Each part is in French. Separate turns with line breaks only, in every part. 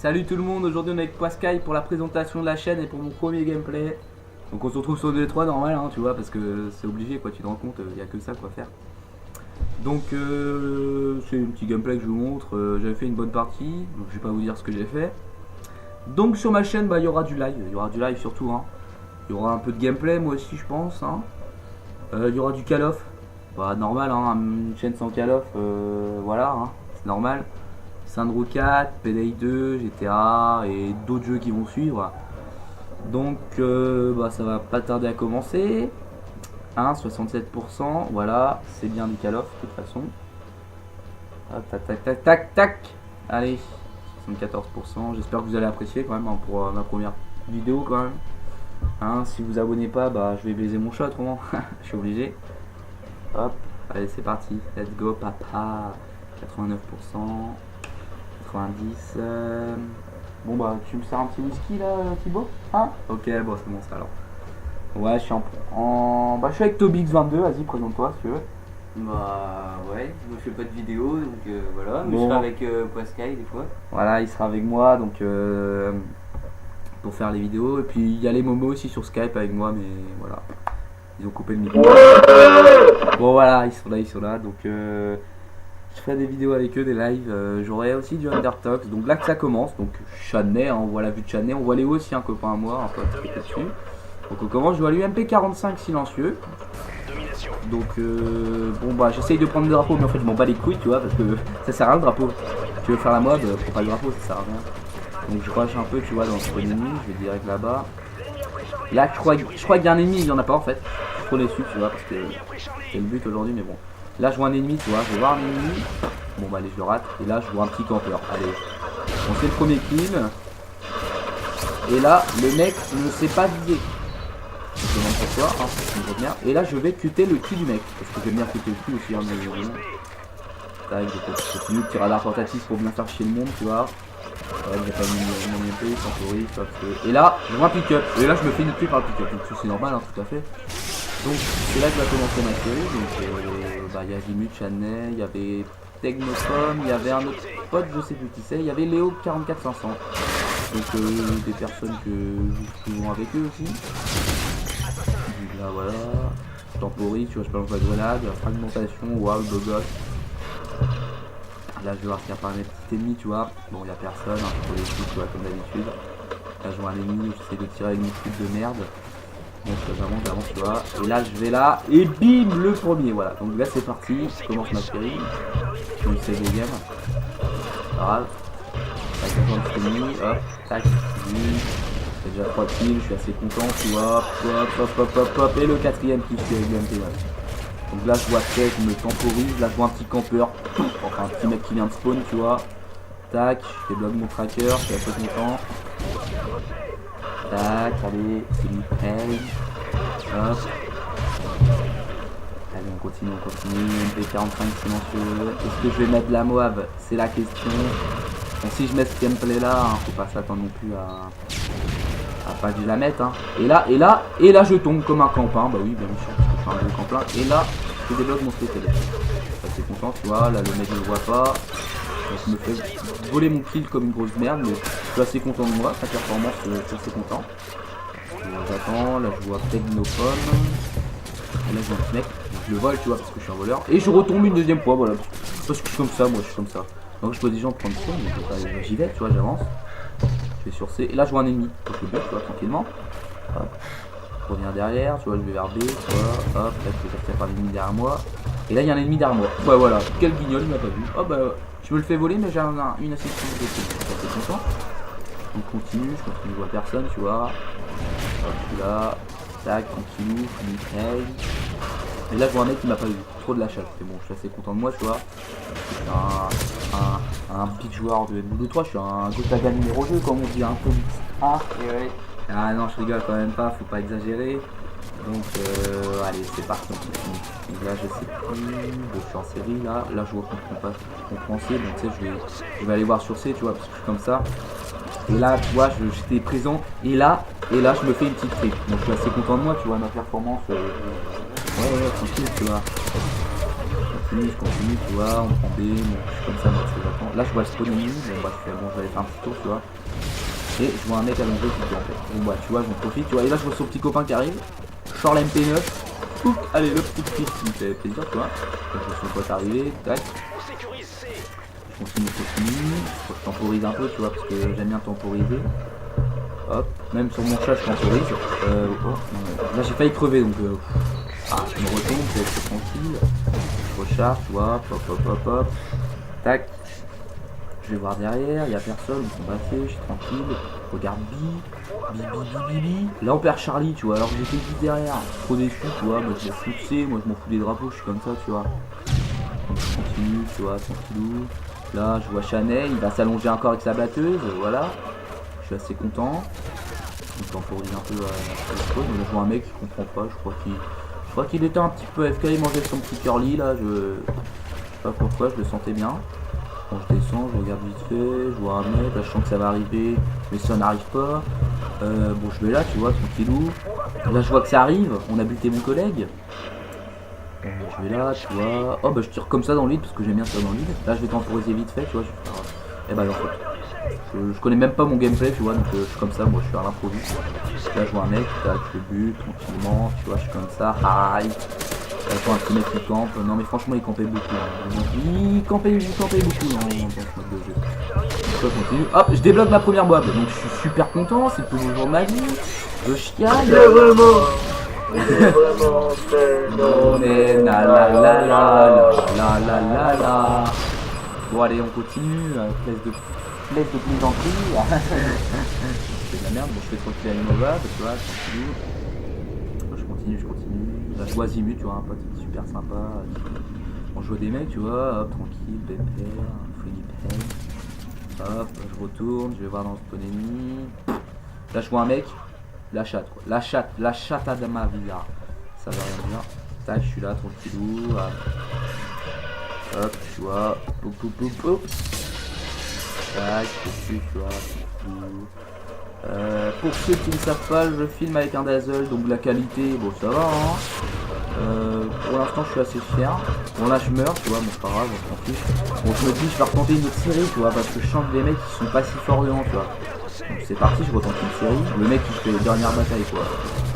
Salut tout le monde, aujourd'hui on est avec Pascal pour la présentation de la chaîne et pour mon premier gameplay. Donc on se retrouve sur D3 normal hein, tu vois, parce que c'est obligé quoi, tu te rends compte, il n'y a que ça quoi faire. Donc c'est un petit gameplay que je vous montre, j'avais fait une bonne partie, donc je vais pas vous dire ce que j'ai fait. Donc sur ma chaîne il y aura du live, surtout hein. Il y aura un peu de gameplay moi aussi je pense hein. Il y aura du Call of, bah normal hein, une chaîne sans Call of, voilà hein, c'est normal. Syndro 4, PDI 2, GTA et d'autres jeux qui vont suivre. Donc ça va pas tarder à commencer. 67%, voilà, c'est bien du Call of de toute façon. Hop, tac tac tac tac tac. Allez, 74%, j'espère que vous allez apprécier quand même hein, pour ma première vidéo quand même. Hein, si vous abonnez pas, bah je vais baiser mon chat autrement, je suis obligé. Hop, allez c'est parti, let's go papa. 89%. 90. Bon bah tu me sers un petit whisky là Thibaut hein. Ok bon c'est bon ça alors. Ouais je suis bah je suis avec Tobix22, vas-y présente-toi si tu veux.
Bah ouais, moi je fais pas de vidéo donc voilà, mais
Bon.
je serai avec Pascal des fois.
Voilà il sera avec moi donc pour faire les vidéos et puis il y a les Momo aussi sur Skype avec moi mais voilà. Ils ont coupé le micro. Bon voilà ils sont là donc je ferai des vidéos avec eux, des lives, j'aurai aussi du Undertox, donc là que ça commence, donc Chadney, hein, on voit la vue de Chadney, on voit Léo aussi, un copain à moi, un pote qui est dessus. Donc on commence, je vois l'UMP45 silencieux. Donc bon bah j'essaye de prendre le drapeau mais en fait je m'en bats les couilles tu vois parce que ça sert à rien le drapeau. Tu veux faire la mode, prends pas le drapeau, ça sert à rien. Donc je rush un peu tu vois dans le ennemi, je vais direct là-bas. Là je crois qu'il y a un ennemi, il y en a pas en fait. Je suis trop déçu tu vois parce que c'est le but aujourd'hui mais bon. Là je vois un ennemi, tu vois, je vais voir un ennemi. Bon bah allez je le rate. Et là je vois un petit campeur. Allez. On fait le premier kill. Et là le mec ne s'est pas viser. Je me demande pourquoi, hein, je reviens. Et là je vais cuter le cul du mec. Parce que j'aime bien cuter le cul aussi, hein, mais tac, je continue de tirer à la tentative pour bien faire chier le monde, tu vois. Ouais, j'ai pas mis mon épée, temporis, hop. Et là, je vois un pick-up. Et là je me fais niquer par le pick-up. Donc c'est normal, hein, tout à fait. Donc c'est là que va commencer ma série, donc il y a Jimmy, Chanel, il y avait Technocom, il y avait un autre pote, je sais plus qui c'est, il y avait Léo 44500. Donc des personnes que je joue souvent avec eux aussi. Donc là voilà, temporis, tu vois, je balance la grenade, la fragmentation, waouh, beau gosse. Là je vais voir s'il y a pas un petit ennemi, tu vois. Bon il y a personne, hein, pour les coups, tu vois, comme d'habitude. Là je vois un ennemi, j'essaie de tirer avec une truc de merde. Donc j'avance tu vois, et là je vais là, et bim le premier, voilà, donc là c'est parti, je commence ma série, donc c'est le game, pas grave, tac, hop, tac, j'ai déjà 3 kills, je suis assez content, tu vois, hop, et le quatrième qui fait avec l'UMP, donc là je vois tech, je me temporise, là je vois un petit campeur, enfin un petit mec qui vient de spawn, tu vois, tac, je fais bloc mon tracker, je suis assez content. Tac, allez, c'est nickel. Hop. Allez, on continue. MP45 silencieux. Est-ce que je vais mettre la Moab? C'est la question. Bon, si je mets ce gameplay là, hein, faut pas s'attendre non plus à pas que je la mette. Hein. Et là, je tombe comme un campin. Bah oui, bien sûr, parce que je suis un gros campin. Et là, je débloque mon spécial. C'est content, tu vois. Là, le mec ne le voit pas. Je me fais voler mon kill comme une grosse merde, mais je suis assez content de moi, sa performance, je suis assez content. J'attends, là je vois Technocom. Et là je vois un petit mec, je le vole tu vois parce que je suis un voleur. Et je retombe une deuxième fois, voilà. Parce que je suis comme ça, moi je suis comme ça. Donc je vois des gens prendre soin, mais j'y vais, tu vois, j'avance. Je vais sur C, et là je vois un ennemi. Donc je le bute, tu vois, tranquillement. Hop. Je reviens derrière, tu vois, je vais vers B, tu vois, hop, là je vais sortir par l'ennemi derrière moi. Et là il y a un ennemi derrière moi. Ouais voilà, quel guignol, il m'a pas vu. Oh bah je me le fais voler mais j'ai une assistance de kill. Je suis content. On continue, je vois personne, tu vois. Hop, je suis là. Tac, continue, nickel. Et là je vois un mec qui m'a pas vu. Trop de la chatte. C'est bon, je suis assez content de moi, tu vois. Je suis un big joueur de MW3, je suis un Gotaga numéro 2 comme on dit, un peu. Ah, et ouais. Ah non, je rigole quand même pas, faut pas exagérer. Donc allez c'est parti, on continue. Donc là je sais plus, je suis en série là je vois qu'on prend C, donc tu sais je vais aller voir sur C tu vois parce que je suis comme ça. Et là tu vois j'étais présent et là je me fais une petite trick. Donc je suis assez content de moi tu vois, ma performance ouais tranquille tu vois. continue, tu vois, on prend B, bon, je suis comme ça, moi, j'attends. Là, je vois le spawn ennemi, bon, bah, je fais, bon, je vais aller faire un petit tour, tu vois. Et je vois un mec allongé qui est en fait. Bon, bah, tu vois, j'en profite, tu vois, et là, je vois son petit copain qui arrive, je sors la MP9, oup, allez, le petit kill qui me fait plaisir, tu vois. Donc, je vois son pote arriver, tac. Je continue, faut que je temporise un peu, tu vois, parce que j'aime bien temporiser. Hop, même sur mon chat, je temporise. Là, j'ai failli crever, donc... je me retourne, c'est tranquille. Je recharge, tu vois, hop. Tac. Je vais voir derrière, il y a personne, ils sont passés, je suis tranquille. Je regarde Bi. Là on perd Charlie, tu vois, alors que j'étais juste derrière. Trop déçu, tu vois, bah, je laisse pousser, moi je m'en fous des drapeaux, je suis comme ça, tu vois. Donc je continue, tu vois, tranquillou. Là je vois Chanel, il va s'allonger encore avec sa batteuse, voilà. Je suis assez content. Donc je temporise un peu la chose, mais je vois un mec qui comprend pas, je crois qu'il était un petit peu AFK, il mangeait son petit curly là, je sais pas pourquoi, je le sentais bien. Quand je descends, je regarde vite fait, je vois un mec, là je sens que ça va arriver, mais ça n'arrive pas. Bon je vais là, tu vois, tranquillou. Là je vois que ça arrive, on a buté mon collègue. Je vais là, tu vois. Oh bah je tire comme ça dans le vide parce que j'aime bien tirer dans le vide. Là je vais temporiser vite fait, tu vois, je vais faire... Et bah en fait, je connais même pas mon gameplay, tu vois, donc je suis comme ça, moi je suis à l'improviste. Là je vois un mec, tac, je le bute tranquillement, tu vois, je suis comme ça, hi. Là je vois un petit mec qui campe, non mais franchement il campait beaucoup, hein. Il campait beaucoup dans ce mode de jeu. Donc, je continue, hop, je débloque ma première boîte, donc je suis super content, c'est le plus beau jour de ma vie, je chiale. On est la. Bon allez on continue, laisse de plaisanterie. C'est de la merde, bon je fais tranquille à Innova, tu vois, tranquille. Je continue. Là je vois Zimu, tu vois, un pote super sympa. On joue des mecs, tu vois, hop, tranquille, pépère, free pay. Hop, je retourne, je vais voir dans le spawn ennemi. Là je vois un mec, la chatte de ma vie là. Ça va rien dire. Tac, je suis là, tranquillou. Hop, tu vois, poup. Tac, dessus, tu vois, pour ceux qui ne savent pas, je filme avec un Dazzle, donc la qualité, bon ça va hein. Pour l'instant je suis assez fier. Bon là je meurs, tu vois, bon c'est pas grave, on s'en fiche. Bon je me dis je vais retenter une autre série, tu vois, parce que je sens que les mecs qui sont pas si forts devant, tu vois. Donc c'est parti, je retente une série. Le mec qui fait les dernières batailles, quoi.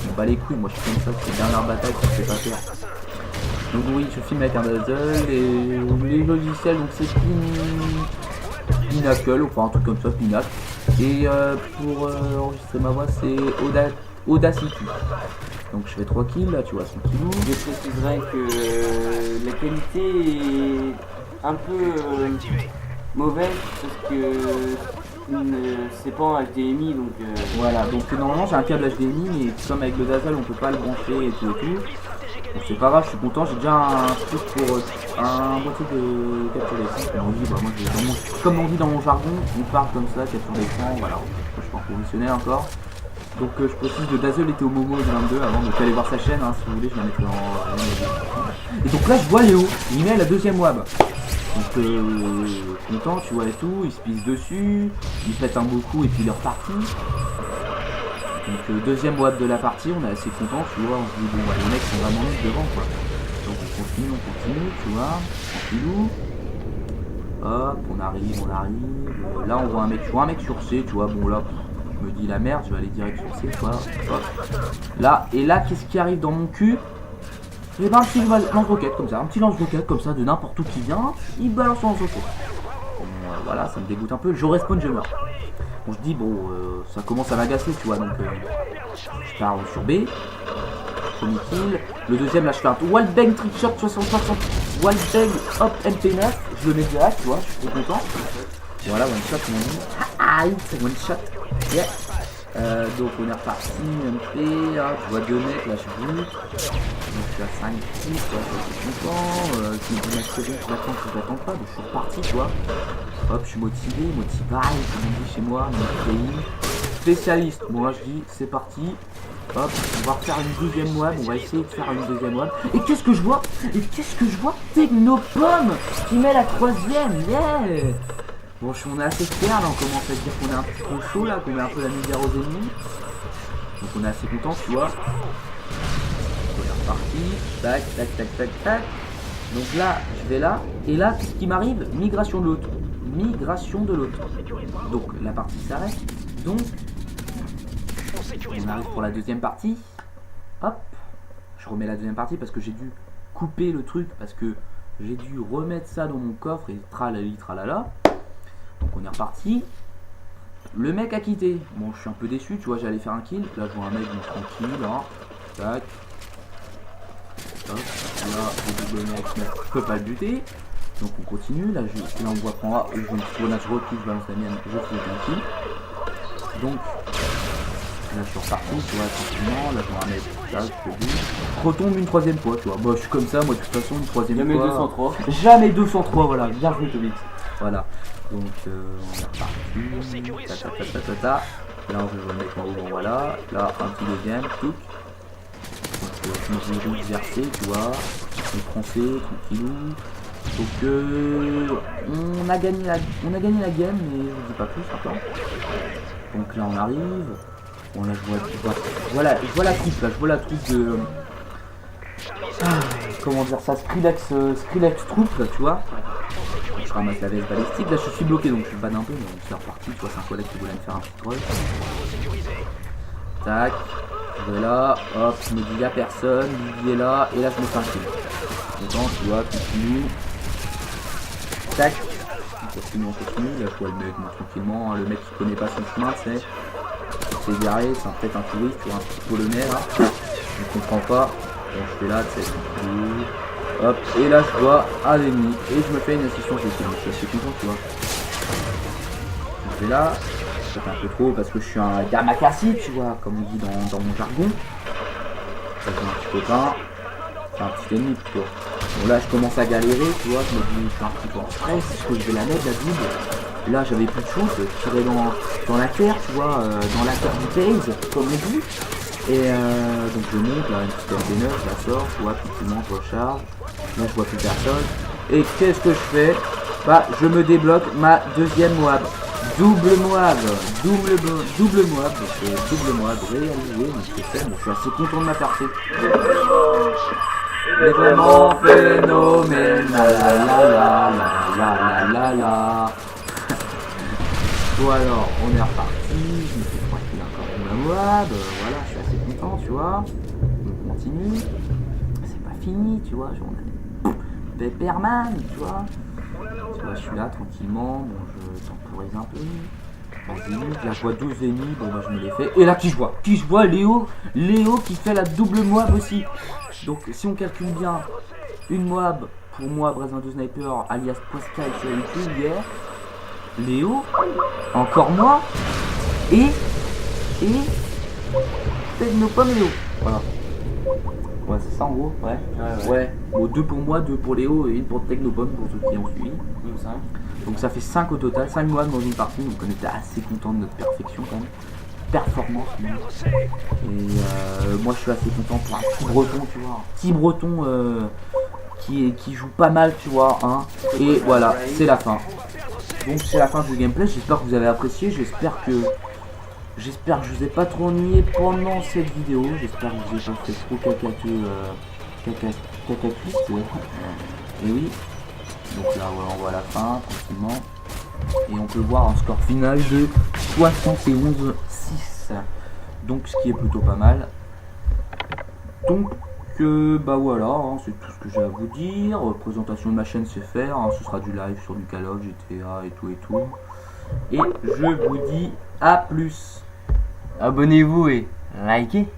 Je m'en bats les couilles, moi je fais comme ça, c'est les dernières batailles qui me fait pas peur. Donc oui, je filme avec un Dazzle et les logiciels, donc c'est Pinnacle, enfin un truc comme ça, Pinnacle. Et pour enregistrer ma voix, c'est Audacity. Donc je fais 3 kills là, tu vois, tranquillou.
Je préciserais que la qualité est un peu mauvaise parce que c'est pas en HDMI donc.
Voilà, donc normalement j'ai un câble HDMI, mais comme avec le Dazzle on peut pas le brancher et tout. Bon, c'est pas grave, je suis content, j'ai déjà un truc pour un boîtier de capture d'écran. Comme on dit, bah, moi, comme on dit dans mon jargon, on parle comme ça, capture d'écran, voilà, je suis pas professionnel encore. Donc je précise, le Dazzle était au Momo 22 avant, donc allez voir sa chaîne, hein, si vous voulez, je la mettrai en... Et donc là je vois Léo, il met la deuxième web. Donc content, tu vois, et tout, il se pisse dessus, il fait un beau coup et puis il est reparti. Donc deuxième web de la partie, on est assez content, tu vois, on se dit bon bah les mecs sont vraiment mis devant quoi. Donc on continue, tu vois, tranquillou. Hop, on arrive. Là on voit un mec, je vois un mec sur C, tu vois, bon là, je me dis la merde, je vais aller direct sur C, tu vois. Hop. Là, et là, qu'est-ce qui arrive dans mon cul? Et ben un petit lance-roquette comme ça, un petit lance-roquette comme ça de n'importe où qui vient, il balance en lance-roquette. Bon, voilà, ça me dégoûte un peu, je respawn, je meurs. Bon, je dis, bon, ça commence à m'agacer, tu vois, donc je pars sur B, premier kill. Le deuxième, là, je fais un wallbang trickshot 60-60, wallbang, hop, MP9, je le mets direct, tu vois, je suis trop content. Voilà, one shot, on dit, aïe, c'est one shot, yeah. Donc on est reparti, MP, hein, je vois 2 mecs, là je bute. Donc je suis à 5 kills, je suis content. Je me dis ma série, je l'attends pas, donc je suis reparti, tu vois. Hop, je suis motivé, pareil, comme on dit chez moi, mon pays. Spécialiste, bon là je dis, c'est parti. Hop, on va refaire une deuxième web, on va essayer de faire une deuxième web. Et qu'est-ce que je vois? Technopom qui met la 3ème, yeah. Bon, on est assez fiers là, on commence à dire qu'on est un peu trop chaud là, qu'on met un peu la misère aux ennemis. Donc on est assez content, tu vois. On est reparti, tac. Donc là, je vais là, et là, ce qui m'arrive, migration de l'autre. Migration de l'autre. Donc la partie s'arrête. Donc, on arrive pour la deuxième partie. Hop, je remets la deuxième partie parce que j'ai dû couper le truc, parce que j'ai dû remettre ça dans mon coffre et tralali tralala. Donc on est reparti. Le mec a quitté. Bon, je suis un peu déçu, tu vois, j'allais faire un kill. Là, je vois un mec bon, tranquille, là. Tac. Hop, là, le double mec, je peux pas le buter. Donc on continue. Là, là on voit qu'en A, je me suis là, je recule, je balance la mienne, je fais un kill. Donc, là, je suis reparti, tu vois, tranquillement. Là, je vois un mec, tac, je le bute. Je retombe une troisième fois, tu vois. Bah, je suis comme ça, moi, de toute façon, une troisième
Jamais
fois.
203.
Jamais 203, voilà. Bien joué, Tomix. Voilà. Donc, on est reparti. Là, on va le mec en haut, bon, voilà. Là, un petit deuxième, tout. Donc, je me roule versé, tu vois. On français, tranquillou. Donc, on a gagné la game, mais je vous dis pas plus encore. Donc là, on arrive. Bon, là, je vois la troupe, là. Je vois la troupe de... comment dire ça, Skrillex troupe, là, tu vois. Je ramasse la veste balistique, là je suis bloqué donc je suis bad un peu, mais c'est reparti, tu vois, c'est un collègue qui voulait me faire un petit rush. Tac, je vais là, hop, je me dis y'a personne, Lily est là, et là je me fais un kill. Content, tu vois, continue. Tac, on continue, là je vois le mec, moi, tranquillement, le mec qui connaît pas son chemin, c'est s'est garé, c'est peut-être un touriste, tu vois, un petit polonais là, il comprend pas, donc je fais là, tu sais, hop, et là je vois un ennemi et je me fais une assistance de kill, je suis assez content, tu vois. Je vais là, ça fait un peu trop parce que je suis un Yamakasi, tu vois, comme on dit dans mon jargon. Ça fait un petit copain, c'est un petit ennemi plutôt. Bon là je commence à galérer, tu vois, je me dis je suis un petit peu en stress, est-ce que je vais la mettre la double. Là j'avais plus de chance, je tirais dans la terre, tu vois, dans la terre du base, comme on dit. Et donc je monte, là une petite RB9, je la sors, tu vois, effectivement je recharge. Là je vois plus personne. Et qu'est-ce que je fais? Bah je me débloque ma deuxième Moab. Double Moab, double Moab, donc double Moab réalisé, donc c'est fait, mais je suis assez content de ma percée. Mais vraiment phénoménal, la. Bon alors, on est reparti, je me fais 3 kills encore pour ma Moab, voilà, je suis assez content, tu vois. On continue, c'est pas fini, tu vois, on a Pepperman, tu vois. Tu vois, je suis là tranquillement, bon, je temporise un peu. Vas-y, là je vois 12 ennemis, bon bah je me les fais. Et là qui je vois Léo qui fait la double Moab aussi. Donc si on calcule bien, une Moab pour moi, Brazin 2 Sniper, alias Pascal sur YouTube hier. Léo, encore moi, et Technopom Léo. Voilà. Ouais, c'est ça en gros, ouais. Bon, 2 pour moi, 2 pour Léo et 1 pour Technopom pour ceux qui ont suivi. Donc ça fait 5 au total, 5 mois dans une partie, donc on était assez content de notre perfection quand même. Performance même. Et moi je suis assez content pour un petit breton, tu vois. Un petit breton qui joue pas mal, tu vois. Hein. Et voilà, c'est la fin. Donc c'est la fin du gameplay, j'espère que vous avez apprécié, j'espère que je vous ai pas trop ennuyé pendant cette vidéo, j'espère que vous avez pas fait trop cacatuiste, ouais. Et oui, donc là voilà, on voit la fin tranquillement, et on peut voir un score final de 71-6, donc ce qui est plutôt pas mal. Donc bah voilà, hein, c'est tout ce que j'ai à vous dire. Présentation de ma chaîne c'est faire, hein, ce sera du live sur du Call of, GTA et tout. Et je vous dis à plus. Abonnez-vous et likez.